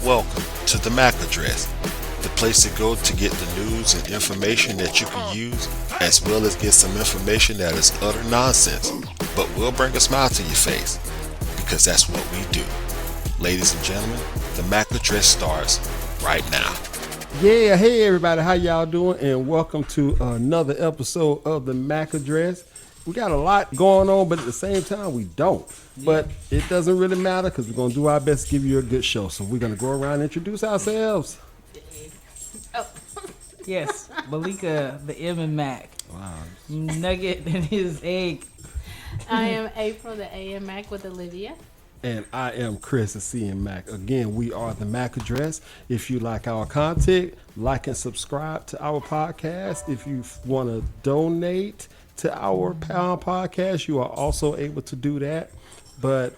Welcome to the M.A.C address, the place to go to get the news and information that you can use, as well as get some information that is utter nonsense, but will bring a smile to your face, because that's what we do. Ladies and gentlemen, the M.A.C address starts right now. Yeah, hey everybody, how y'all doing? And welcome to another episode of the M.A.C address. We got a lot going on, but at the same time, we don't. But it doesn't really matter because we're going to do our best to give you a good show. So we're going to go around and introduce ourselves. Yes, Malika, the M and Mac. Wow. Nugget and his egg. I am April, the A and Mac with Olivia. And I am Chris, the C and Mac. Again, we are the M.A.C address. If you like our content, like and subscribe to our podcast. If you want to donate to our podcast, you are also able to do that. But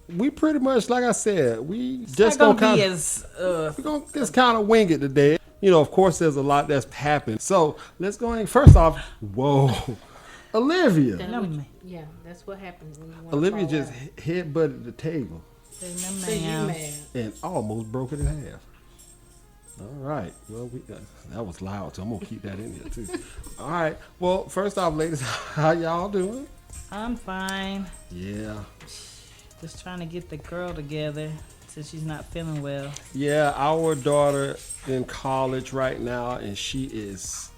we pretty much, like I said, we just gonna kind be of we're gonna just kind of wing it today. You know, of course, there's a lot that's happened. So let's go ahead. First off, whoa, Olivia. Yeah, that's what happens when you want Olivia to just headbutted the table mad. and almost broke it in half. All right. Well, that was loud, so I'm gonna keep that in there too. All right. Well, first off, ladies, how y'all doing? I'm fine. Yeah. Just trying to get the girl together since she's not feeling well. Yeah, our daughter in college right now, and she is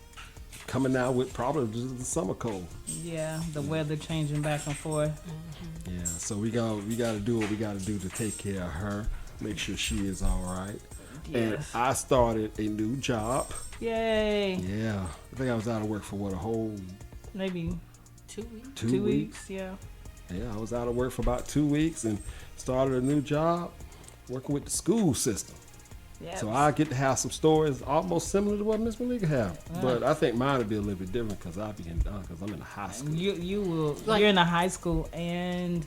coming out with probably the summer cold. Yeah, the weather changing back and forth. Yeah, so we got to do what we got to do to take care of her, make sure she is all right. And Yes. I started a new job. Yay. Yeah, I think I was out of work for a whole Maybe 2 weeks. 2 weeks. Yeah. Yeah, I was out of work for about 2 weeks and started a new job working with the school system. Yes. So I get to have some stories almost similar to what Miss Malika have. But I think mine would be a little bit different because I'm in the high school. You will. Like- you're in a high school and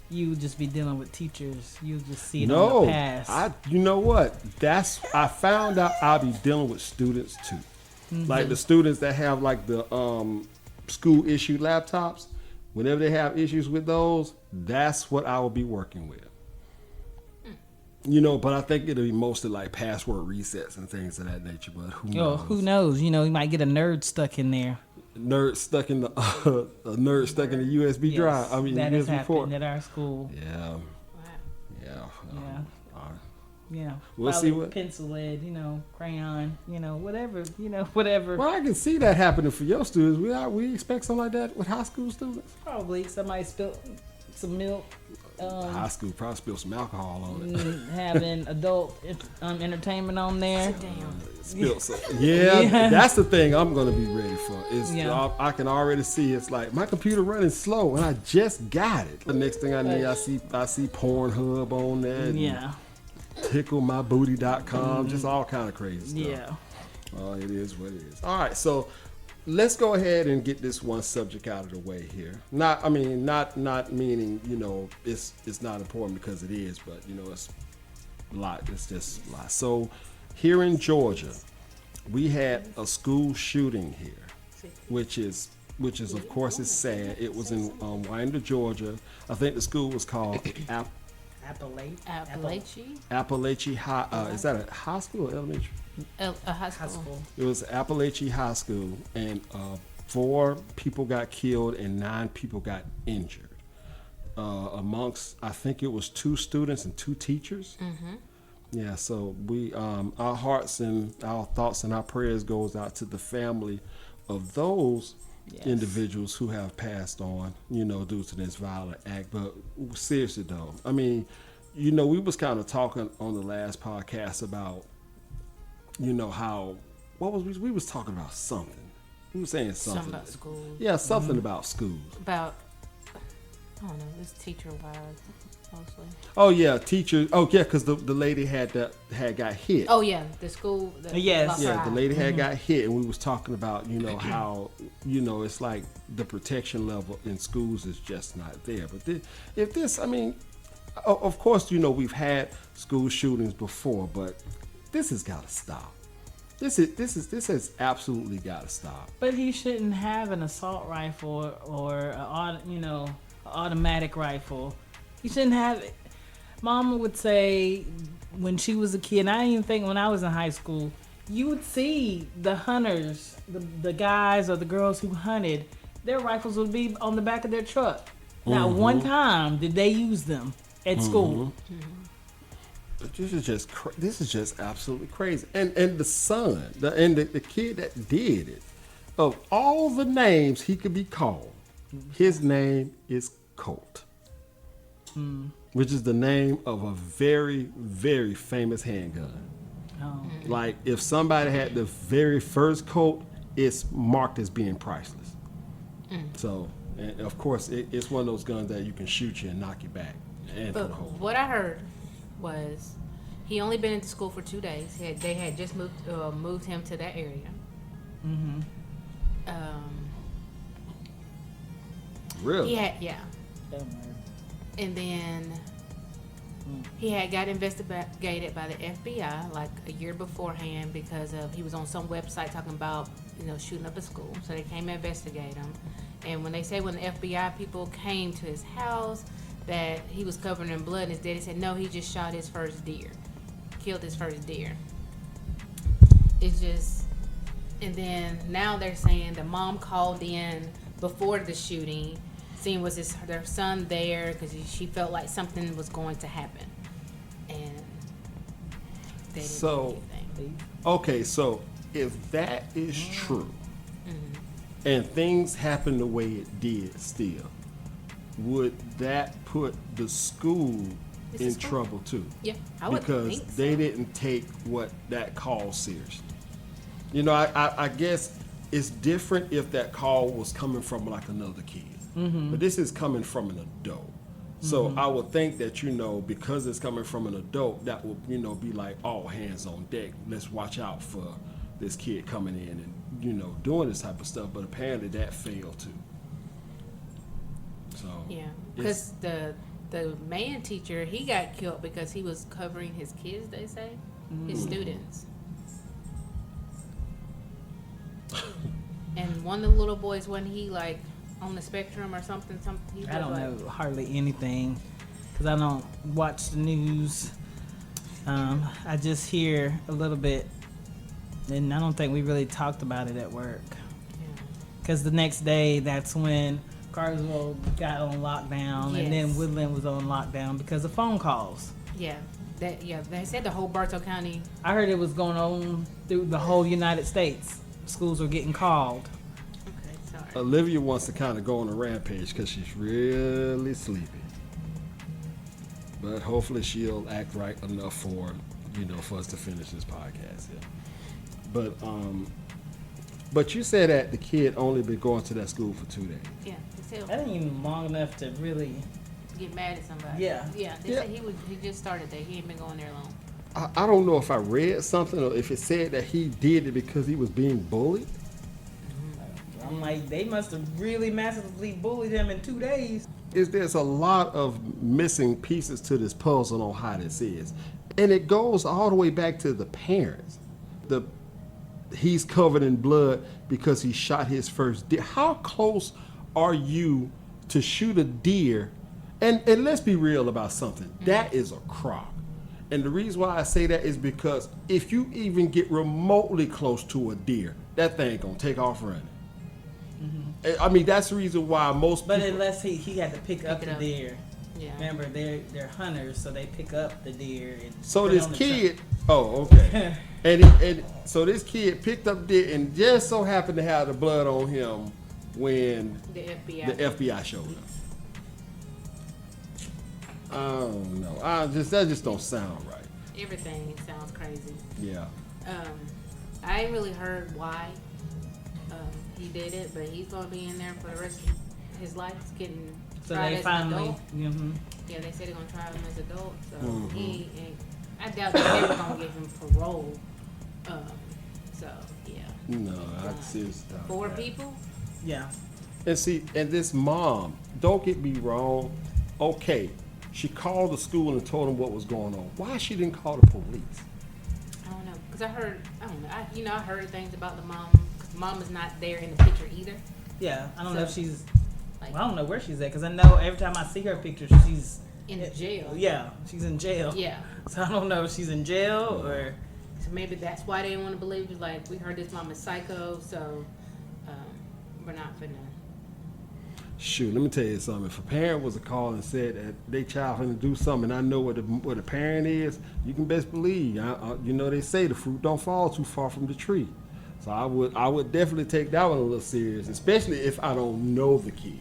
you just be dealing with teachers. You just see it No, on the past. you know what? I found out I'll be dealing with students too. Like the students that have like the school issued laptops. Whenever they have issues with those, that's what I will be working with. You know, but I think it'll be mostly like password resets and things of that nature. But who knows? Who knows? You know, you might get a nerd stuck in there. Nerd stuck in the a nerd stuck in the USB drive. I mean, that has USB port. happened at our school. Yeah, Wow. yeah. Yeah. All right. Yeah, We'll probably see what- pencil lead, crayon, whatever. Well, I can see that happening for your students. We expect something like that with high school students. Probably somebody spilled some milk. High school probably spilled some alcohol on it. Having adult entertainment on there. Spilled some. Yeah, Yeah. that's the thing I'm gonna be ready for. Is Yeah. I can already see it's like my computer running slow and I just got it. The next thing I need, I see Pornhub on there. and Yeah, TickleMyBooty.com, just all kind of crazy stuff. yeah. Oh, it is what it is. All right, so let's go ahead and get this one subject out of the way here. Not meaning it's not important because it is, but it's a lot. It's just a lot. So here in Georgia, we had a school shooting here, which is of course is sad. It was in Winder, Georgia. I think the school was called Appalachian High. Is that a high school or elementary? A high school. It was Appalachian High School, and 4 people got killed and 9 people got injured. Amongst, I think it was 2 students and 2 teachers. Mm-hmm. Yeah, so we, our hearts and our thoughts and our prayers goes out to the family of those individuals who have passed on, due to this violent act. But seriously though, I mean, we was kind of talking on the last podcast about, how, we was talking about something. We were saying something. Something about schools. Yeah, something about schools. About, I don't know, it's teacher-wise mostly. Oh yeah, teachers. Oh yeah, because the lady had got hit. Oh yeah, the school. Yes. Yeah, the lady had got hit, and we was talking about how it's like the protection level in schools is just not there. But of course we've had school shootings before, but this has got to stop. This has absolutely got to stop. But he shouldn't have an assault rifle or automatic rifle. He shouldn't have it. Mama would say when she was a kid, and I didn't even think when I was in high school, you would see the hunters, the guys or the girls who hunted, their rifles would be on the back of their truck. Not one time did they use them at school. But this is just absolutely crazy. And the son, the kid that did it, of all the names he could be called, his name is Colt, which is the name of a very, very famous handgun. Oh. Like if somebody had the very first Colt, it's marked as being priceless. So, and of course, it's one of those guns that you can shoot you and knock you back. And But for the whole. what I heard was he only been into school for 2 days. They had just moved him to that area. Really? He had, yeah. And then he had got investigated by the FBI like a year beforehand because of he was on some website talking about shooting up a school. So they came to investigate him. And when they say when the FBI people came to his house that he was covered in blood and his daddy said no, he just shot his first deer, killed his first deer. It's just, and then now they're saying the mom called in before the shooting, seeing was their son there because she felt like something was going to happen, and they didn't do anything. Okay, so if that is true, and things happen the way it did still, would that put the school It's in a school. trouble too? Yeah, I would Because think so. they didn't take what that call seriously. I guess it's different if that call was coming from like another kid. But this is coming from an adult. So I would think that, because it's coming from an adult, that would, be like all hands on deck. Let's watch out for this kid coming in and, doing this type of stuff. But apparently that failed too. So Yeah, because the man teacher, he got killed because he was covering his kids, they say, his students. And one of the little boys, wasn't he like on the spectrum or something? He I don't was know hardly anything because I don't watch the news. I just hear a little bit, and I don't think we really talked about it at work. Because the next day, that's when Carswell got on lockdown, and then Yes. Woodland was on lockdown because of phone calls. Yeah, they said the whole Bartow County. I heard it was going on through the whole United States. Schools were getting called. Okay, sorry. Olivia wants to kind of go on a rampage because she's really sleepy. But hopefully she'll act right enough for us to finish this podcast here. But you said that the kid only been going to that school for 2 days. Yeah, they said That ain't even long enough to really. get mad at somebody. Yeah. Yeah, they said he just started there. He ain't been going there long. I don't know if I read something or if it said that he did it because he was being bullied. I'm like, they must have really massively bullied him in 2 days. There's a lot of missing pieces to this puzzle on how this is. And it goes all the way back to the parents. He's covered in blood because he shot his first deer. How close are you to shoot a deer? And let's be real about something. That is a crop. And the reason why I say that is because if you even get remotely close to a deer, that thing gonna take off running. I mean, that's the reason why most But people... unless he had to pick up it the up. deer. Yeah. Remember, they're hunters, so they pick up the deer. And So put it this on the kid... truck. Oh, okay. and so this kid picked up deer and just so happened to have the blood on him when The FBI. the FBI showed up. I don't know. That just don't sound right. Everything sounds crazy. Yeah. I ain't really heard why he did it, but he's gonna be in there for the rest of his life. He's getting So tried they as an finally. adult. Yeah, they said they're gonna try him as an adult. So he ain't. I doubt that they were gonna give him parole. So yeah. No, that's just... 4 people. Yeah. And see, and this mom, don't get me wrong, okay, she called the school and told them what was going on. Why she didn't call the police? I don't know, cause I don't know. I heard things about the mom. Cause mom is not there in the picture either. Yeah. I don't know if So, she's. Like, Well, I don't know where she's at because I know every time I see her picture, she's in jail. Yeah, she's in jail. Yeah. So I don't know if she's in jail or. So maybe that's why they didn't want to believe it. Like, we heard this mom is psycho, so we're not finna. Shoot, let me tell you something. If a parent was to call and said that their child finna do something, and I know what the parent is, you can best believe. You know, they say the fruit don't fall too far from the tree. So I would definitely take that one a little serious, especially if I don't know the kid.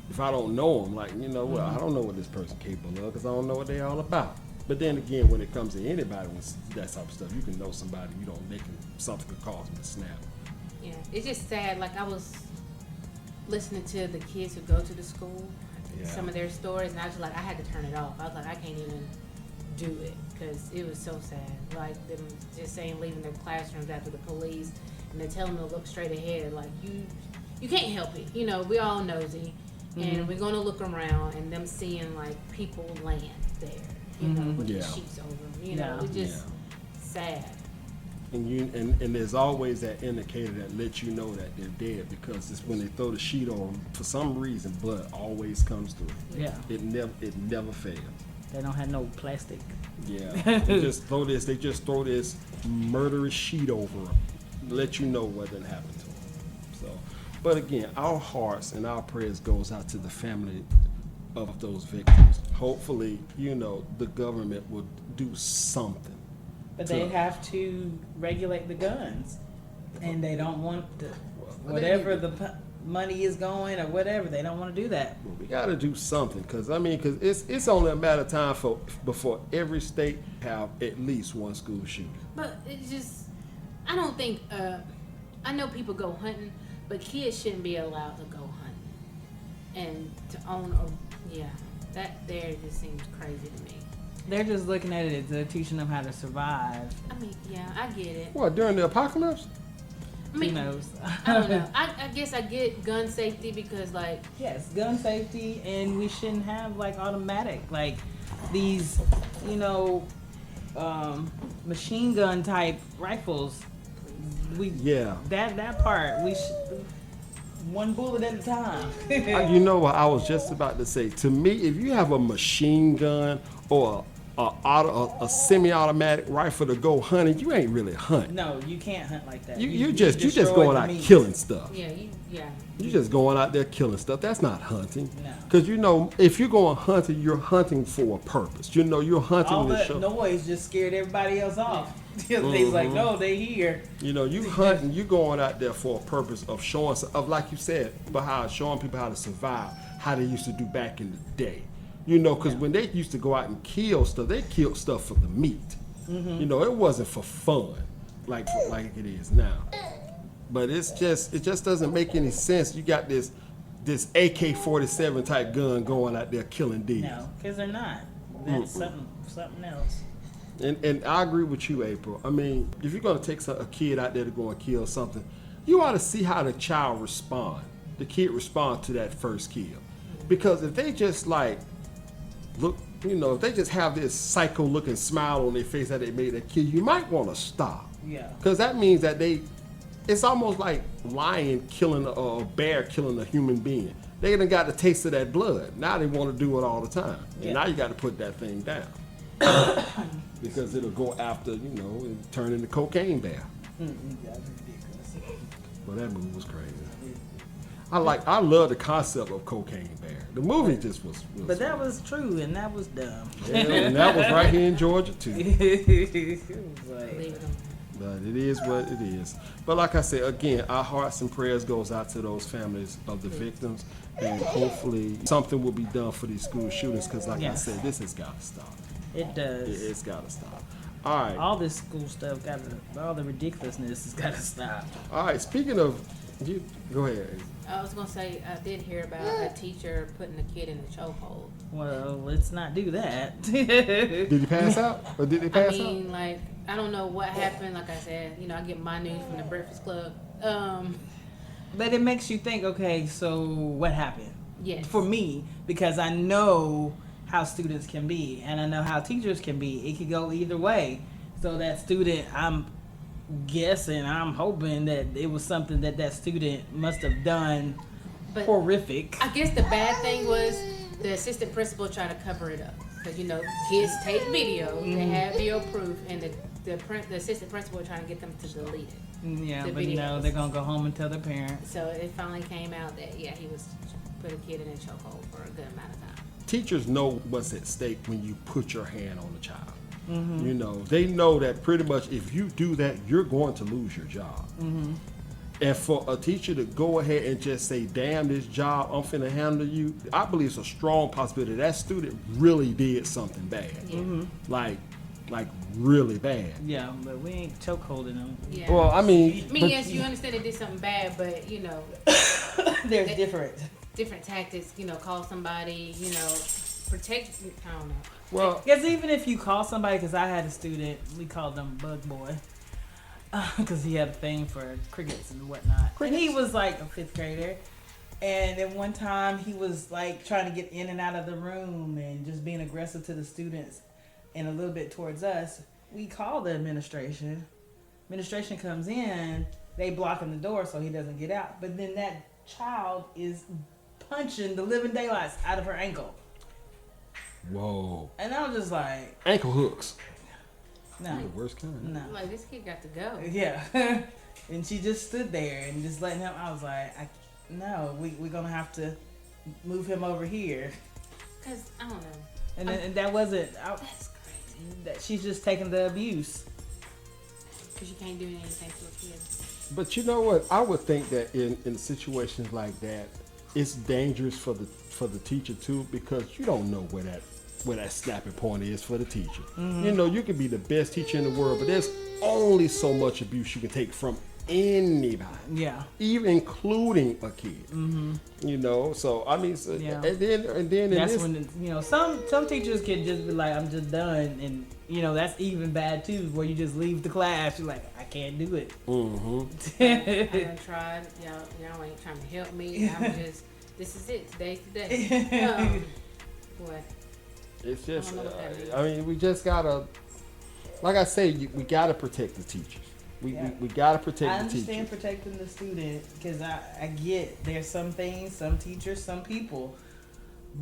If I don't know them, like, you know, well, I don't know what this person capable of because I don't know what they're all about. But then again, when it comes to anybody with that type of stuff, you can know somebody. Something could cause them to snap. Yeah, it's just sad. Like, I was listening to the kids who go to the school, some of their stories, and I was like, I had to turn it off. I was like, I can't even do it because it was so sad. Like, them just saying leaving their classrooms after the police, and they're telling them to look straight ahead. Like, you can't help it. You know, we all nosy, and we're gonna look around, and them seeing like people land there, you know, with the sheets over them. You know, it's just sad. And there's always that indicator that lets you know that they're dead, because it's when they throw the sheet on, for some reason, blood always comes through. Yeah. It never fails. They don't have no plastic. Yeah. They just throw this murderous sheet over them, let you know what done happened to them. So, but again, our hearts and our prayers goes out to the family of those victims. Hopefully, you know, the government will do something. But they have to regulate the guns, and they don't want to, whatever the money is going or whatever. They don't want to do that. Well, we got to do something, because it's only a matter of time before every state have at least one school shooting. But it's just, I don't think. I know people go hunting, but kids shouldn't be allowed to go hunting and to own that there just seems crazy to me. They're just looking at it as they're teaching them how to survive. I mean, yeah, I get it. What, during the apocalypse? I mean, Who knows? I don't know. I guess I get gun safety because, like... Yes, gun safety, and we shouldn't have, like, automatic, like, these, you know, machine gun type rifles. That part, we should... One bullet at a time. You know what I was just about to say? To me, if you have a machine gun or a semi-automatic rifle to go hunting, you ain't really hunting. No, you can't hunt like that. You just going out killing stuff. Yeah, You just going out there killing stuff. That's not hunting. No. Because, you know, if you're going hunting, you're hunting for a purpose. You know, you're hunting all to that show. noise just scared everybody else off. They's like, no, they here. You know, you hunting, you going out there for a purpose of showing, like you said, showing people how to survive, how they used to do back in the day. You know, because when they used to go out and kill stuff, they killed stuff for the meat. You know, it wasn't for fun like it is now. But it just doesn't make any sense. You got this AK-47 type gun going out there killing deers. No, because they're not. That's something else. And I agree with you, April. I mean, if you're going to take a kid out there to go and kill something, you ought to see how the child respond. The kid respond to that first kill. Because if they just like, look, you know, if they just have this psycho looking smile on their face that they made that kill, you might want to stop. Yeah. Because that means that it's almost like lion killing a bear killing a human being. They done got the taste of that blood. Now they want to do it all the time. And now you got to put that thing down. Because it'll go after, you know, and turn into cocaine bear. That's ridiculous. Well, that movie was crazy. I love the concept of cocaine bear. The movie just was But that was true, and that was dumb. Yeah, and that was right here in Georgia too. It was like, But it is what it is. But like I said, again, our hearts and prayers goes out to those families of the victims, and hopefully something will be done for these school shootings. Because like I said, this has got to stop. It does. It's got to stop. All right. All this school stuff all the ridiculousness has got to stop. All right. Speaking of, go ahead. I was gonna say I did hear about a teacher putting a kid in a chokehold. Well, let's not do that. Did he pass out, or did they pass out? Like, I don't know what happened. Like I said, you know, I get my news from the Breakfast Club. But it makes you think. Okay, so what happened? Yes. For me, because I know how students can be, and I know how teachers can be. It could go either way. So that student, I'm guessing, I'm hoping that it was something that student must have done horrific. I guess the bad thing was the assistant principal tried to cover it up. because kids take videos, they have video proof, and the assistant principal was trying to get them to delete it. Yeah, The but videos. no, they're gonna go home and tell their parents. So it finally came out that he was put a kid in a chokehold for a good amount of time. Teachers know what's at stake when you put your hand on a child. They know that pretty much if you do that, you're going to lose your job. And for a teacher to go ahead and just say, damn this job, I'm finna handle you, I believe it's a strong possibility that student really did something bad. Yeah. Like really bad. Yeah, but we ain't chokeholding them. Yeah. Well, I mean, Yes, you understand they did something bad, but There's different. different tactics. Call somebody. Protect. I don't know. well, Because even if you call somebody, because I had a student, we called him Bug Boy, because he had a thing for crickets and whatnot. And he was like a 5th grader. And then one time he was like trying to get in and out of the room and just being aggressive to the students and a little bit towards us. We called the administration. Administration comes in, they block him the door so he doesn't get out. But then that child is punching the living daylights out of her ankle. whoa. And I was just like, Ankle hooks. no, The worst kind. no. Like, this kid got to go. Yeah. And she just stood there and just letting him. I was like, no, we're going to have to move him over here. Cause I don't know. And that wasn't, That's crazy. that she's just taking the abuse. Cause you can't do anything to a kid. But you know what? I would think that in situations like that, it's dangerous for the teacher too, because you don't know where that snapping point is for the teacher. You can be the best teacher in the world, but there's only so much abuse you can take from anybody. Yeah. Even including a kid. So I mean, Yeah. and then in That's this, when some teachers can just be like, I'm just done, and that's even bad too, where you just leave the class. You're like, I can't do it. I done tried. Y'all ain't trying to help me. I'm just. This is it. Today's today. What? it's just. I don't know what that means. I mean, we just gotta. Like I say, we gotta protect the teachers. We gotta protect I the understand teachers. protecting the student because I get there's some things, some teachers, some people,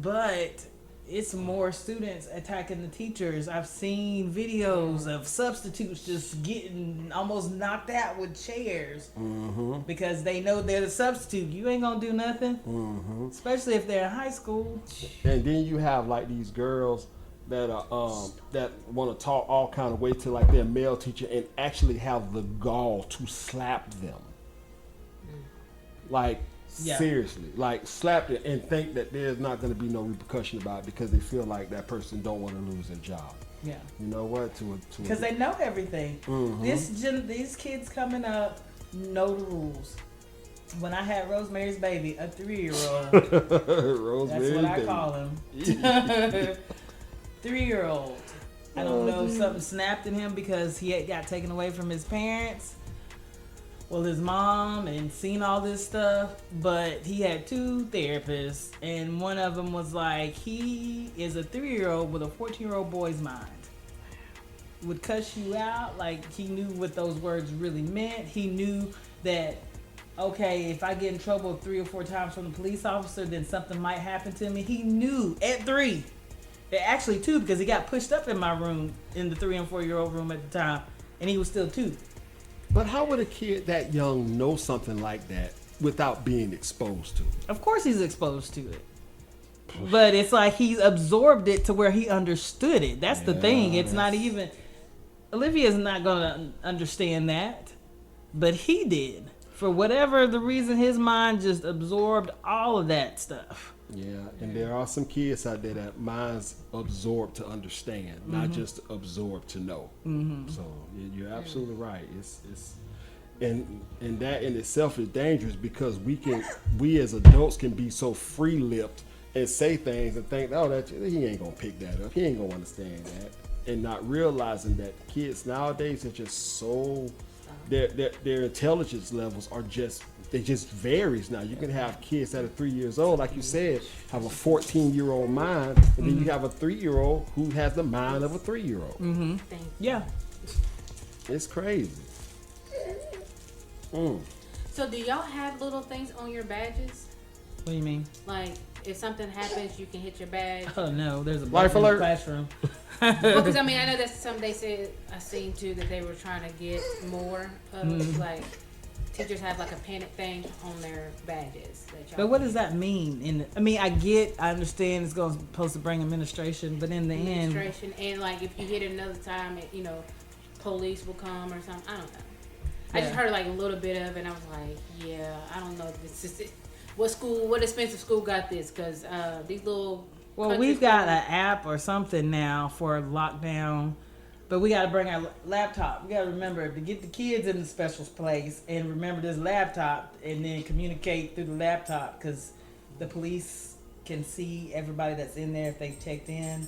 but it's more students attacking the teachers. I've seen videos of substitutes just getting almost knocked out with chairs because they know they're the substitute. You ain't gonna do nothing, especially if they're in high school. And then you have like these girls that are that want to talk all kind of way to like their male teacher and actually have the gall to slap them. Like Yeah. seriously, like slap it and think that there's not going to be no repercussion about it because they feel like that person don't want to lose their job. Yeah, You know what? because they know everything. These kids coming up know the rules. When I had Rosemary's Baby, a 3-year-old, that's what I call him. 3-year-old. I don't know if something snapped in him because he had got taken away from his parents. Well, his mom and seen all this stuff, but he had 2 therapists, and one of them was like, he is a 3-year-old with a 14-year-old boy's mind. Would cuss you out, like he knew what those words really meant. He knew that, okay, if I get in trouble 3 or 4 times from the police officer, then something might happen to me. He knew at 3. Actually 2, because he got pushed up in my room, in the 3 and 4-year-old room at the time, and he was still 2. But how would a kid that young know something like that without being exposed to it? Of course he's exposed to it. But it's like he's absorbed it to where he understood it. That's the thing. It's not even... Olivia's not going to understand that. But he did. For whatever the reason, his mind just absorbed all of that stuff. Yeah, and there are some kids out there that minds absorb to understand, not just absorb to know. So you're absolutely right. It's and that in itself is dangerous because we as adults can be so free-lipped and say things and think, oh, that he ain't gonna pick that up, he ain't gonna understand that, and not realizing that kids nowadays are just so their intelligence levels are just. It just varies now. You can have kids that are 3 years old, like you said, have a 14-year-old mind, and then you have a 3-year-old who has the mind of a 3-year-old. Yeah. It's crazy. So do y'all have little things on your badges? What do you mean? Like if something happens, you can hit your badge. Oh no, there's a Life button in the alert. classroom. Well, because I mean, I know that's something they said. I seen too that they were trying to get more of like teachers have like a panic thing on their badges. That y'all But what does that mean? I mean, I understand it's supposed to bring administration, but in the end, administration and like if you hit it another time, you know, police will come or something. I don't know. I just Yeah. heard like a little bit of it, and I was like, yeah, I don't know. This is it. What expensive school got this? Because these little. well, country we've got schools- an app or something now for lockdown, but we got to bring our laptop. We got to remember to get the kids in the special place and remember this laptop, and then communicate through the laptop because the police can see everybody that's in there if they checked in,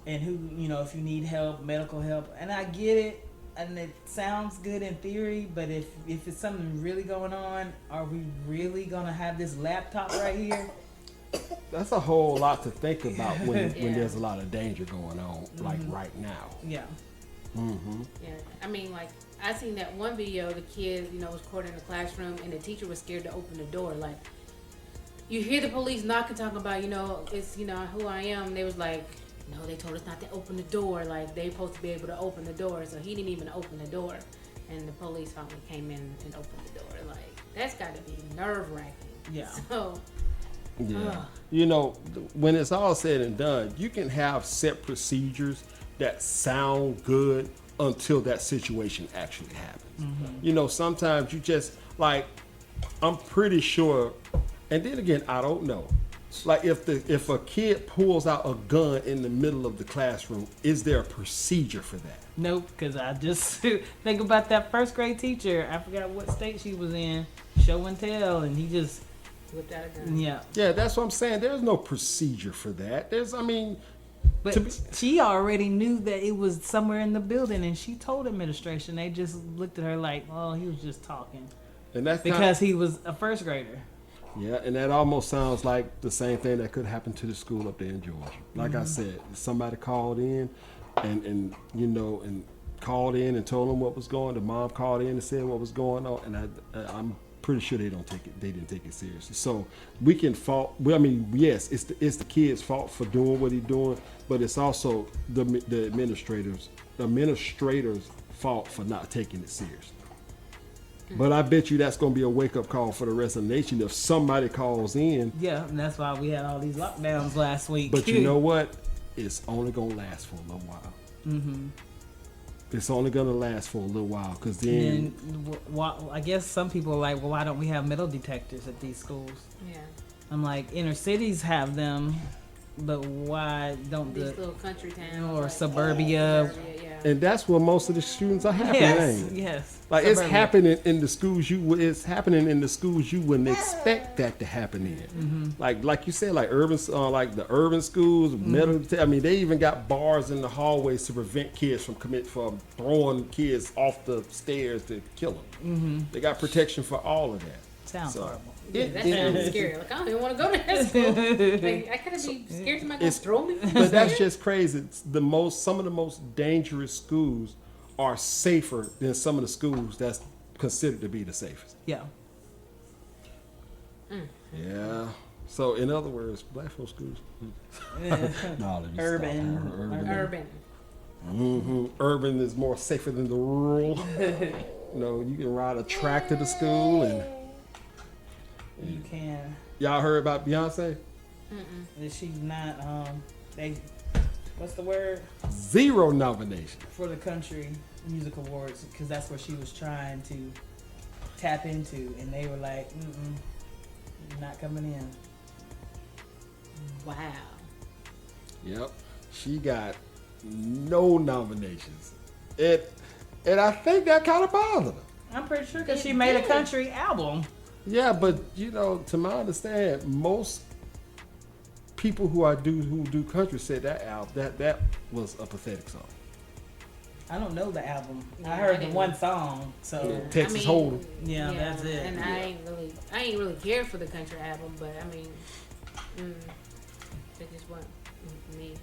and who if you need help, medical help. And I get it. And it sounds good in theory, but if it's something really going on, are we really gonna have this laptop right here? That's a whole lot to think about when Yeah. there's a lot of danger going on, like right now. Yeah. Yeah, I mean, like I seen that one video. The kid, was caught in the classroom, and the teacher was scared to open the door. Like, you hear the police knocking, talking about, it's who I am. And they was like, no, they told us not to open the door. Like they supposed to be able to open the door, so he didn't even open the door. And the police finally came in and opened the door. Like that's got to be nerve wracking. Yeah. So Yeah. When it's all said and done, you can have set procedures that sound good until that situation actually happens. Sometimes you just like, I'm pretty sure, and then again, I don't know. Like if a kid pulls out a gun in the middle of the classroom, is there a procedure for that? Nope, because I just think about that first grade teacher. I forgot what state she was in, show and tell, and he just, whipped out a gun. yeah. Yeah, that's what I'm saying. There's no procedure for that. But she already knew that it was somewhere in the building, and she told administration. They just looked at her like, oh, he was just talking. And that's Because he was a first grader. Yeah, and that almost sounds like the same thing that could happen to the school up there in Georgia. Like I said, somebody called in and called in and told them what was going on. The mom called in and said what was going on, and I'm pretty sure they didn't take it seriously. So we can fault. Well, I mean, yes, it's the kid's fault for doing what he's doing, but it's also the administrators' fault for not taking it seriously. But I bet you that's going to be a wake-up call for the rest of the nation if somebody calls in. Yeah, and that's why we had all these lockdowns last week. But you know what? It's only going to last for a little while. It's only going to last for a little while because then... I guess some people are like, well, why don't we have metal detectors at these schools? Yeah. I'm like, inner cities have them, but why don't These little country towns or like suburbia? yeah. And that's where most of the students are happening. Yes, ain't it? yes. Like it's Suburbia. happening in the schools it's happening in the schools you wouldn't expect that to happen in. Like you said, like like the urban schools, metal. I mean, they even got bars in the hallways to prevent kids from throwing kids off the stairs to kill them. They got protection for all of that. Sounds horrible. Yeah, that sounds scary. Like I don't even want to go to that school. Like, I could be scared somebody gonna throw me. But that's just crazy. Some of the most dangerous schools are safer than some of the schools that's considered to be the safest. Yeah. Yeah. So in other words, black folk schools. No, let me stop. Urban. Urban. Urban is more safer than the rural. You can ride a track to the school and. You can. Y'all heard about Beyonce? That she's not. What's the word? 0 nominations. For the country music awards, because that's what she was trying to tap into, and they were like, you're not coming in. Wow. Yep. She got no nominations. And I think that kind of bothered her. I'm pretty sure because she made a country album. Yeah, but to my understand, most people who do country said that was a pathetic song. I don't know the album. Yeah, I heard I the didn't. one song, so Texas Hold'em. yeah, that's it. And I ain't really cared for the country album, but I mean, it just wasn't me.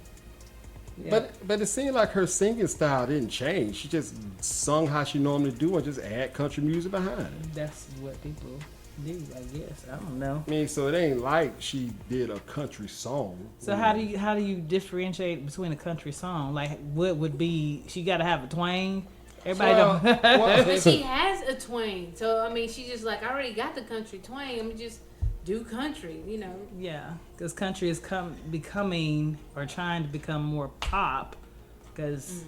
Yeah. But it seemed like her singing style didn't change. She just sung how she normally do and just add country music behind it. That's what people do, I guess. I don't know. I mean, so it ain't like she did a country song. So how do you differentiate between a country song? Like, what would be? She got to have a twang. Everybody don't. But she has a twang. So, I mean, she just like, I already got the country twang. I'm just do country, you know. Yeah, because country is becoming or trying to become more pop. Because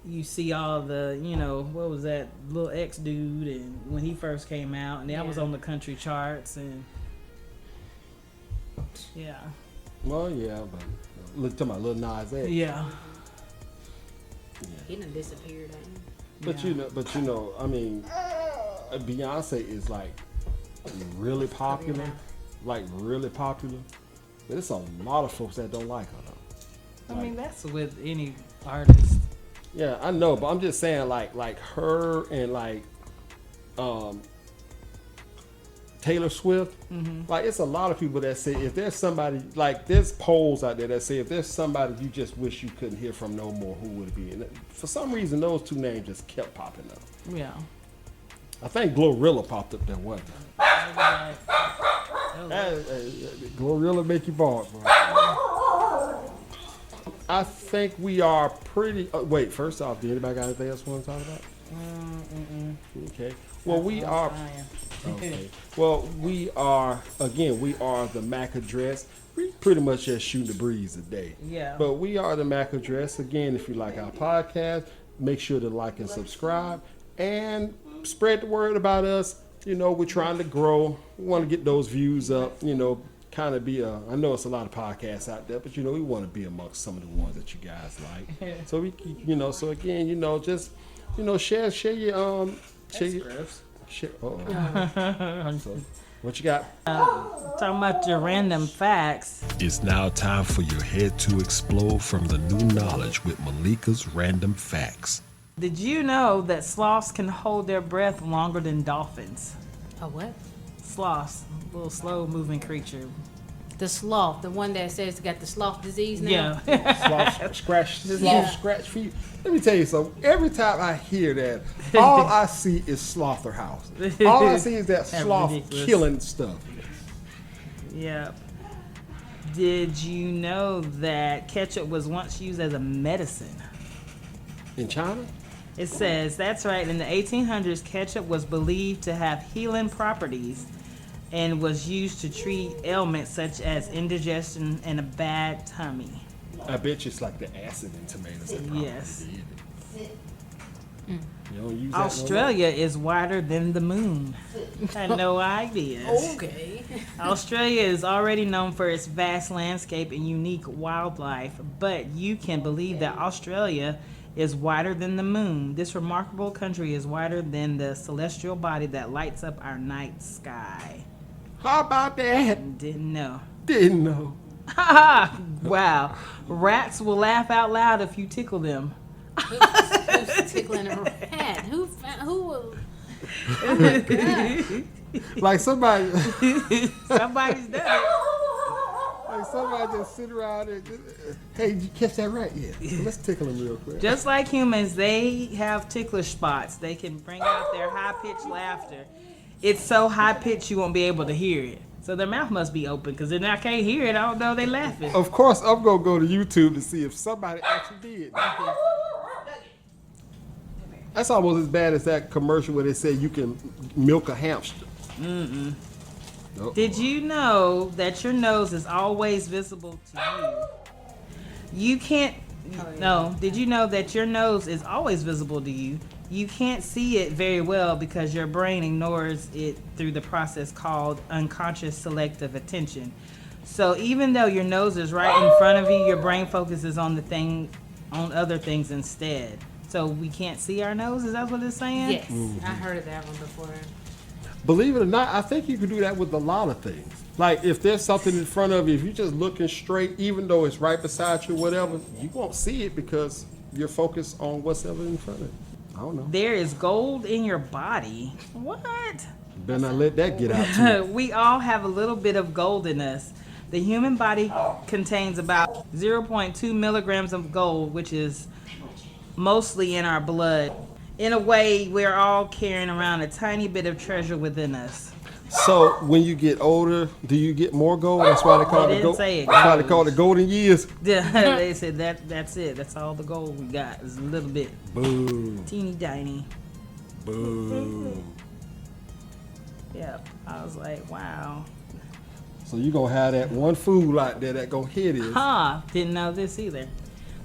you see all the, you know, what was that Lil X dude, and when he first came out, and that was on the country charts, and yeah. Well, yeah, but look, talking about Lil Nas X. Yeah. He done disappeared, ain't he? But you know, I mean, Beyonce is like really popular, But it's a lot of folks that don't like her though. I mean, that's with any artist. Yeah, I know, but I'm just saying, like her and like Taylor Swift. Like, it's a lot of people that say if there's somebody, like, there's polls out there that say if there's somebody you just wish you couldn't hear from no more, who would it be? And for some reason, those two names just kept popping up. Yeah. I think Glorilla popped up there, wasn't it? Glorilla make you bark, bro. I think we are pretty. Wait, first off, did anybody got anything else you want to talk about? Okay. Well, we are. Okay. Well, we are the MAC address. We pretty much just shooting the breeze today. Yeah. But we are the MAC address. Again, if you like our podcast, make sure to like and subscribe and spread the word about us. You know, we're trying to grow. We want to get those views up. You know, kind of be a. I know it's a lot of podcasts out there, but you know, we want to be amongst some of the ones that you guys like. So we, you know, so again, you know, just, you know, share your share. So, what you got? Talking about your random facts. It's now time for your head to explode from the new knowledge with Malika's Random Facts. Did you know that sloths can hold their breath longer than dolphins? A what? Sloths, a little slow moving creature. The sloth, the one that says got the sloth disease now? Yeah. Sloth scratch feet. Let me tell you something. Every time I hear that, all I see is slaughterhouse. All I see is that sloth killing stuff. Yep. Did you know that ketchup was once used as a medicine? In China? It says, that's right, in the 1800s, ketchup was believed to have healing properties and was used to treat ailments such as indigestion and a bad tummy. I bet you it's like the acid in tomatoes. That probably Yes. did it. You don't use that Australia is wider than the moon. Had no idea. Okay. Australia is already known for its vast landscape and unique wildlife, but you can believe that Australia is wider than the moon. This remarkable country is wider than the celestial body that lights up our night sky. How about that? Didn't know. Didn't know. Wow. Rats will laugh out loud if you tickle them. Who's tickling a rat? Who will? Oh my God. Like somebody. Somebody's done it. Like somebody just sit around and just, hey, did you catch that rat yet? Let's tickle him real quick. Just like humans, they have ticklish spots. They can bring out their high-pitched laughter. It's so high-pitched you won't be able to hear it. So their mouth must be open, because then I can't hear it. I don't know they laughing. Of course, I'm going to go to YouTube to see if somebody actually did. That's almost as bad as that commercial where they say you can milk a hamster. Uh-oh. Did you know that your nose is always visible to you? You can't. No. Did you know that your nose is always visible to you? You can't see it very well because your brain ignores it through the process called unconscious selective attention. So even though your nose is right in front of you, your brain focuses on other things instead. So we can't see our nose? Is that what it's saying? Yes, I heard of that one before. Believe it or not, I think you can do that with a lot of things. Like if there's something in front of you, if you're just looking straight, even though it's right beside you, whatever, you won't see it because you're focused on what's ever in front of you. I don't know. There is gold in your body. What? Better not let that get out to you. We all have a little bit of gold in us. The human body contains about 0.2 milligrams of gold, which is mostly in our blood. In a way, we're all carrying around a tiny bit of treasure within us. So when you get older, do you get more gold? That's why they call They it didn't say it, That's why they gold. call it golden years. Yeah, they said that's it. That's all the gold we got. Is a little bit, Boom, teeny tiny. boom. Yeah, I was like, wow. So you gonna have that one fool out there that gonna hit it. Huh? Didn't know this either.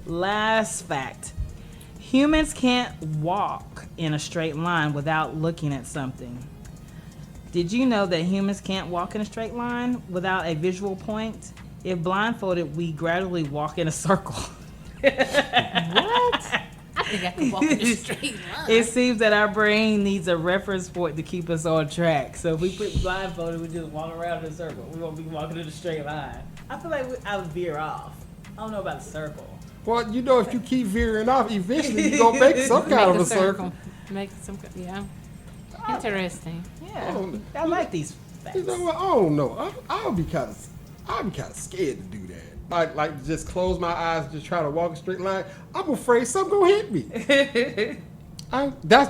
Last fact: humans can't walk in a straight line without looking at something. Did you know that humans can't walk in a straight line without a visual point? If blindfolded, we gradually walk in a circle. What? I think I can walk in a straight line. It seems that our brain needs a reference point to keep us on track. So if we put blindfolded, we just walk around in a circle. We won't be walking in a straight line. I feel like I would veer off. I don't know about a circle. Well, you know, if you keep veering off, eventually you gonna make some kind of a circle. Make some, yeah. Interesting. Yeah, I like these facts. You know what? I don't know. I'll be kind of scared to do that. Like just close my eyes and just try to walk a straight line. I'm afraid something gonna hit me.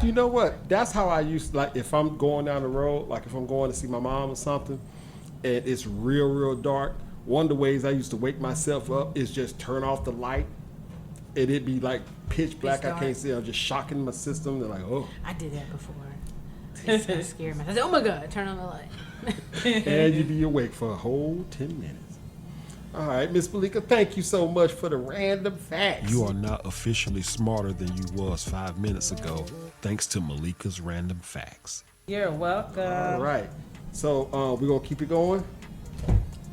You know what? That's how I used, like, if I'm going down the road, like if I'm going to see my mom or something, and it's real dark. One of the ways I used to wake myself up is just turn off the light, and it'd be like pitch black. I can't see. I'm just shocking my system. They're like, oh. I did that before. It's kind of scary. I said, oh my God, turn on the light. And you'd be awake for a whole 10 minutes. All right, Miss Malika, thank you so much for the random facts. You are not officially smarter than you was 5 minutes ago, thanks to Malika's Random Facts. You're welcome. All right. So we're going to keep it going?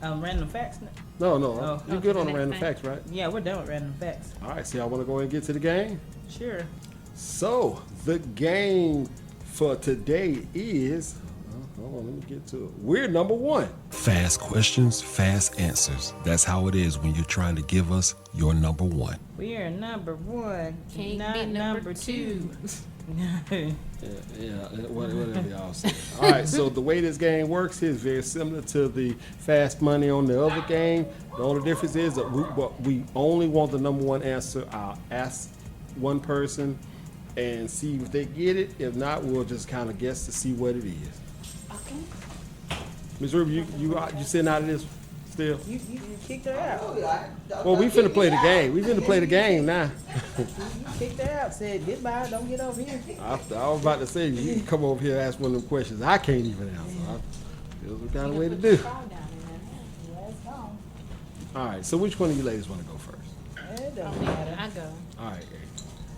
Random facts. No. Oh, You're okay, good on the the next random thing. facts, right? Yeah, we're done with random facts. All right, so I want to go ahead and get to the game. Sure. So the game for today is, hold on, let me get to it. We're number one. Fast questions, fast answers. That's how it is when you're trying to give us your number one. We are number one, Can't not be number two. Yeah, whatever y'all say. All right, so the way this game works is very similar to the fast money on the other game. The only difference is that we only want the number one answer. I'll ask one person and see if they get it. If not, we'll just kind of guess to see what it is. Okay. Ms. Ruby, you sitting out of this still? You kicked her out. Well, we finna play the game. We finna play the game now. You kicked her out. Said goodbye. Don't get over here. I was about to say, you can come over here and ask one of them questions I can't even answer. There's some kind of way to do. All right, so which one of you ladies want to go first? It don't matter. I go. All right,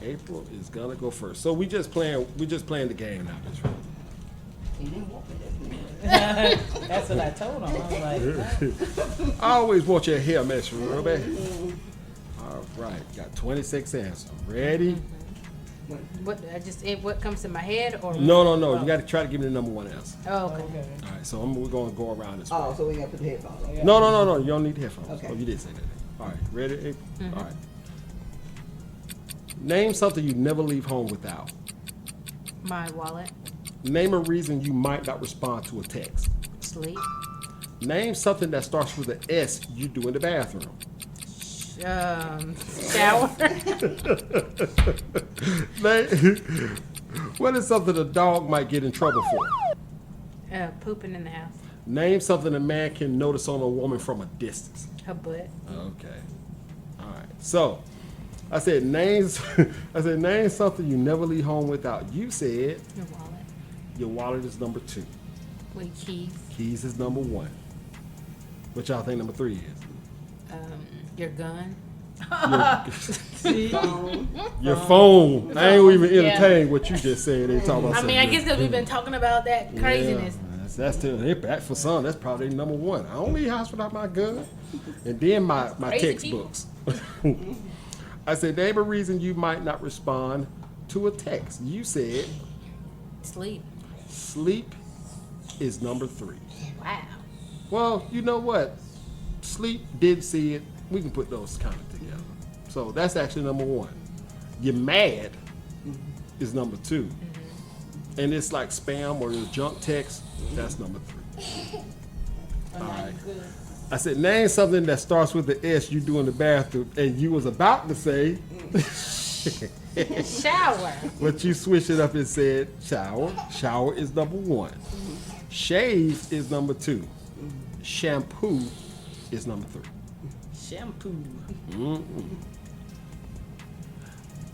April is gonna go first. So we just playing the game now, Miss Ruby. That's what I told him. I was like, I always want your hair, Miss Ruby. All right, got 26 answers. Ready? What comes to my head or No. You got to try to give me the number one answer. Oh, okay. okay. All right, so we're gonna go around this way. Oh, so we got to put the headphones on. No. You don't need the headphones. Okay. Oh, you did say that. All right, ready, April? All right. Name something you never leave home without. My wallet. Name a reason you might not respond to a text. Sleep. Name something that starts with an S you do in the bathroom. Shower. What is something a dog might get in trouble for? Pooping in the house. Name something a man can notice on a woman from a distance. Her butt. Okay. All right. So, I said name something you never leave home without. You said Your wallet. your wallet is number 2. With keys. Keys is number 1. What y'all think number 3 is? Your gun. Your phone. I ain't even Yeah. entertained what you just said. They talking about. I mean, I guess because we've been talking about that craziness. Yeah, that's still back for some. That's probably number 1. I don't leave the house without my gun, and then my Crazy textbooks. I said, name a reason you might not respond to a text. You said Sleep. sleep is number 3. Wow. Well, you know what? Sleep, did see it. We can put those kind of together. So that's actually number 1. You're mad is number 2. And it's like spam or junk text. That's number 3. All right. I said, name something that starts with the S you do in the bathroom. And you was about to say, Shower. but you switched it up and said shower. Shower is number 1. Shave is number 2. Shampoo is number 3. Shampoo.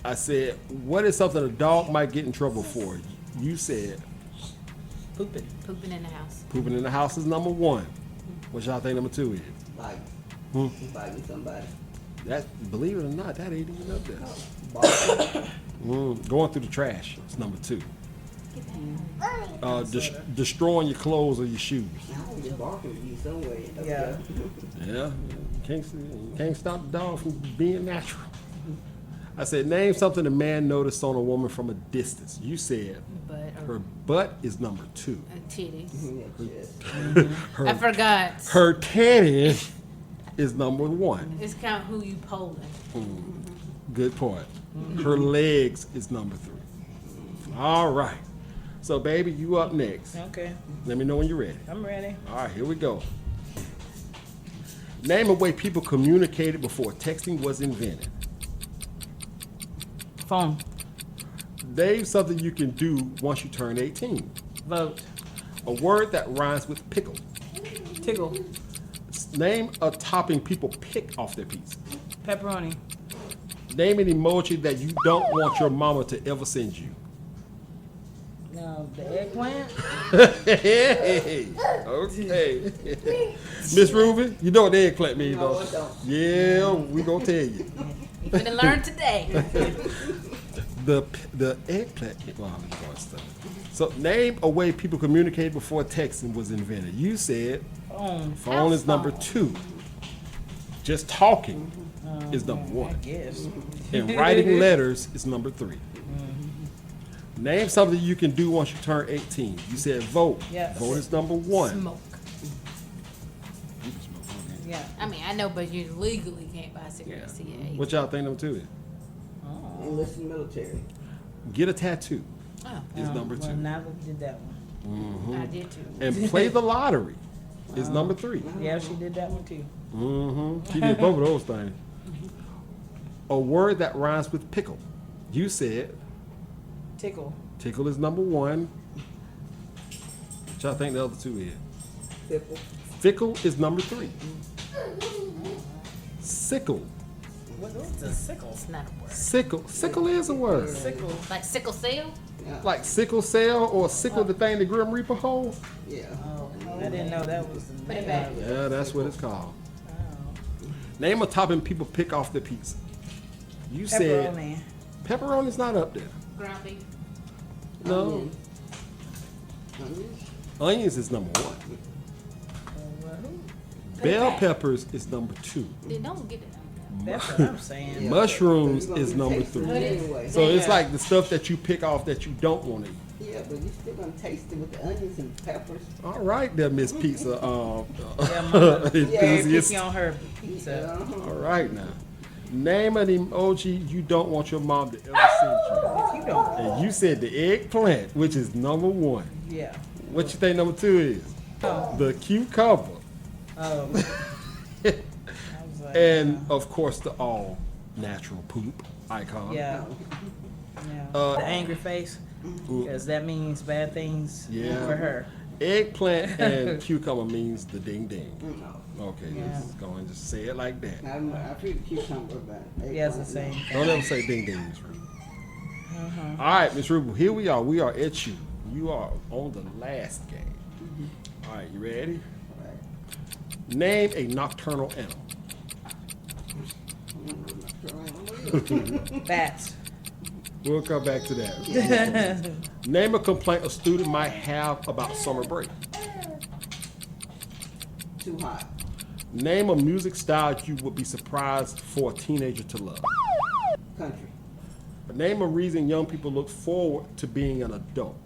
I said, what is something a dog might get in trouble for? You said Pooping. Pooping in the house. pooping in the house is number 1. What y'all think number 2 is? Biting somebody. That, believe it or not, that ain't even up there. Barking. Going through the trash is number 2. Destroying your clothes or your shoes. You're barking at you somewhere. Yeah. Yeah, you can't stop the dog from being natural. I said, name something a man noticed on a woman from a distance. You said But her butt is number 2. titties. I forgot. Her teddy is number 1. It's count who you polling. Good point. Her legs is number 3. All right. So, baby, you up next. Okay. Let me know when you're ready. I'm ready. All right, here we go. Name a way people communicated before texting was invented. Phone. Name something you can do once you turn 18. Vote. A word that rhymes with pickle. Tickle. Name a topping people pick off their pizza. Pepperoni. Name an emoji that you don't want your mama to ever send you. No, the eggplant. Hey, okay. Miss Ruby, you know what the eggplant means, No, don't I don't. you? Yeah, we gonna tell you. You're gonna learn today. The eggplant. Well, I'm going stuff. So, name a way people communicated before texting was invented. You said Phone. phone is number 2. Just talking is number I 1. guess. And writing letters is number 3. Name something you can do once you turn 18. You said vote. Yes. Vote is number 1. Smoke. You can smoke, okay. Yeah. I mean, I know, but you legally can't buy cigarettes Yeah. at 8. What y'all think number 2 is? Enlist in the military. Get a tattoo Oh, is number 2. Well, Nava did that one. I did too. And play the lottery is number 3. Yeah, she did that one too. She did both of those things. A word that rhymes with pickle. You said Tickle. tickle is number 1. What y'all think the other 2 is? Fickle. Fickle is number 3. Sickle. What's a sickle? It's not a word. Sickle is a word. Sickle. Like sickle cell? Yeah. Like sickle cell or sickle the thing the Grim Reaper holds. Yeah. Oh, I didn't know that was the Put it name back. of it. Yeah, that's what it's called. Oh. Name a topping people pick off their pizza. You said Pepperoni. pepperoni's not up there. Ground beef. No. Onion. Onions? Onions is number 1. Bell peppers is number 2. Then don't get it. That's what I'm saying. Yeah. Mushrooms You're gonna is be number tasting 3. it Anyway. So it's Yeah. like the stuff that you pick off that you don't want to eat. Yeah, but you're still gonna taste it with the onions and peppers. All right, there, Miss Pizza Yeah, Mama. Yeah, enthusiast. picky on her pizza. All right, now. Name an emoji you don't want your mom to ever send You don't. you. And you said the eggplant, which is number 1. Yeah. What you think number 2 is? Oh. The cucumber. Oh. I was like, And, of course, the all natural poop icon. yeah. Yeah. Uh, The angry face, because that means bad things Yeah. for her. Eggplant and cucumber means the ding ding. No. Okay, Yeah. let's go and just say it like that. I feel cucumber, but Yeah, it's the same thing. Don't ever say ding ding, Miss Ruby. All right, Miss Ruby, here we are. We are at you. You are on the last game. All right, you ready? Name a nocturnal animal. Bats. We'll come back to that. Name a complaint a student might have about summer break. Too hot. Name a music style you would be surprised for a teenager to love. Country. Name a reason young people look forward to being an adult.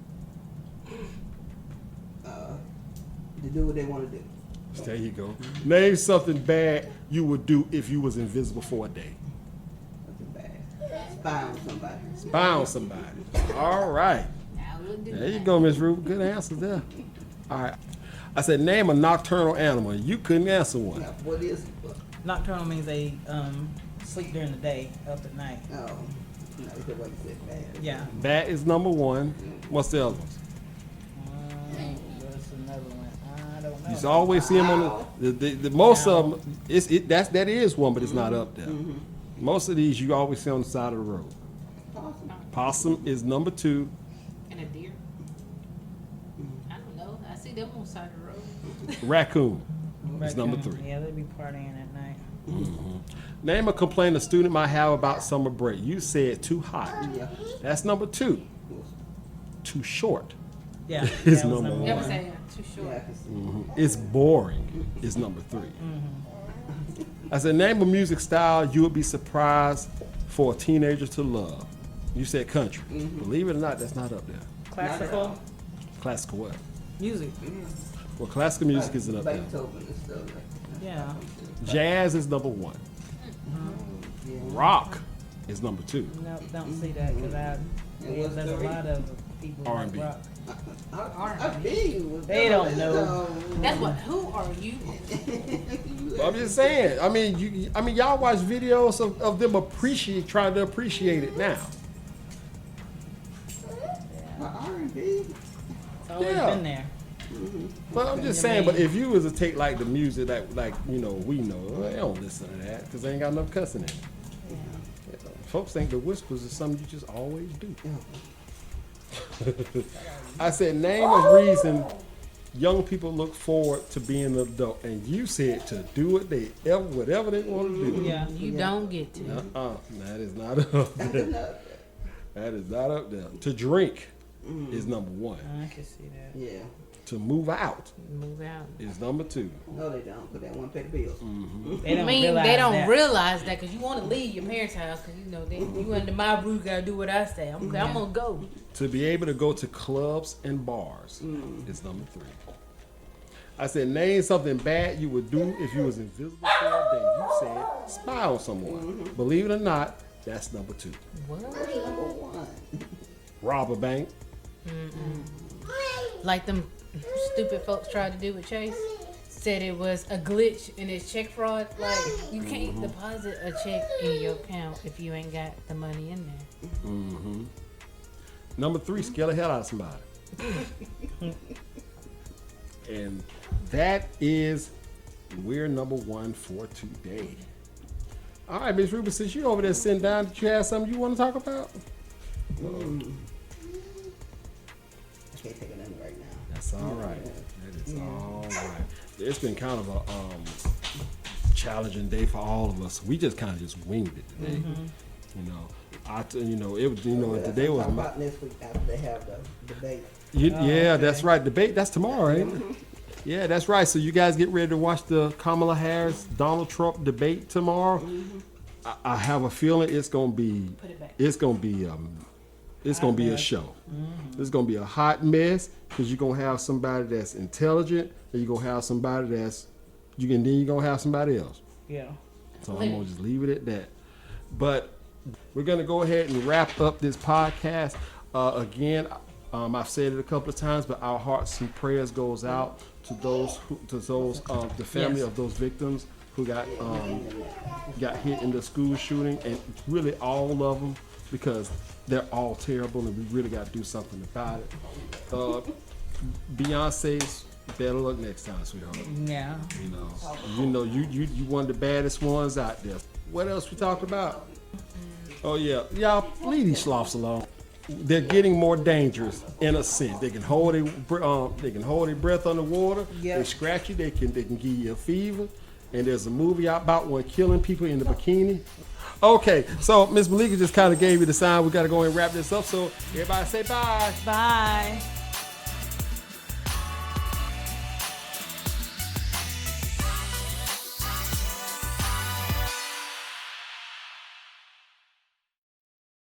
To do what they want to do. There you go. Name something bad you would do if you was invisible for a day. Nothing bad. Spy on somebody. Spy on somebody. All right. I wouldn't do There you that. go, Miss Ruby. Good answers there. All right. I said name a nocturnal animal. You couldn't answer one. Now, what is? Nocturnal means they sleep during the day, up at night. Oh, no, it's what you said bad. Yeah. Bat is number 1. What's the other ones? What's You always see them on the most of them. That is one, but it's not up there. Most of these you always see on the side of the road. Possum is number 2. And a deer. I don't know. I see them on the side of the road. Raccoon is number 3. Yeah, they be partying at night. Name a complaint a student might have about summer break. You said too hot. Yeah. That's number 2. Too short. Yeah, It's that was number number Never one. say too Yeah, I short. can see. It's boring is number 3. I said name a music style you would be surprised for a teenager to love. You said country. Believe it or not, that's not up there. Classical Classical what? music. Well, classical music isn't up there. Beethoven and stuff like that. Yeah. Jazz is number 1. Yeah. Rock is number 2. No, don't see that because what's there's a three? lot of people like R&B. rock. I feel you. They don't know. That's what. Who are you? I'm just saying. I mean, y'all watch videos of them trying to appreciate it now. R&B. It's always Yeah. been there. But I'm just saying. But if you was to take like the music that like we know, they don't listen to that because they ain't got enough cussing in it. Yeah. Yeah. Folks think the whispers is something you just always do. I said name a reason young people look forward to being an adult, and you said to do whatever they want to do. Yeah. You don't get to. That is not up there. That is not up there. To drink is number 1. I can see that. Yeah. To move out Move out. is number 2. No, they don't. But they want to pay the bills. They don't I mean, realize they don't that. realize that because you want to leave your parents' house because you know you under my roof gotta do what I say. I'm gonna go. To be able to go to clubs and bars is number 3. I said name something bad you would do if you was invisible for a day. You said spy on someone. Believe it or not, that's number 2. What? Number 1. Rob a bank. Like them stupid folks tried to do with Chase. Said it was a glitch in his check fraud. Like you can't deposit a check in your account if you ain't got the money in there. Number 3, scare the hell out of somebody. And that is we're number 1 for today. All right, Ms. Ruben, since you're over there sitting down, did you have something you want to talk about? I can't take it in right now. That's all right. That is all right. It's been kind of a challenging day for all of us. We just kind of just winged it today. Today was Talk about next week after they have the debate. yeah, that's right. Debate, that's tomorrow, ain't it? Yeah, that's right. So you guys get ready to watch the Kamala Harris Donald Trump debate tomorrow. I have a feeling it's gonna be a show. It's gonna be a hot mess because you're gonna have somebody that's intelligent, and you're gonna have somebody then you're gonna have somebody else. Yeah. So I'm gonna just leave it at that. But we're gonna go ahead and wrap up this podcast. Again, I've said it a couple of times, but our hearts and prayers goes out to the family Yes. of those victims who got hit in the school shooting, and really all of them, because they're all terrible, and we really got to do something about it. Beyonce's better luck next time, sweetheart. Yeah. You one of the baddest ones out there. What else we talked about? Oh yeah, y'all leave these sloths alone. They're getting more dangerous in a sense. They can hold their breath underwater. Yep. They scratch you. They can give you a fever. And there's a movie out about one killing people in the bikini. Okay, so Miss Malika just kind of gave you the sign. We got to go and wrap this up. So everybody say bye. Bye.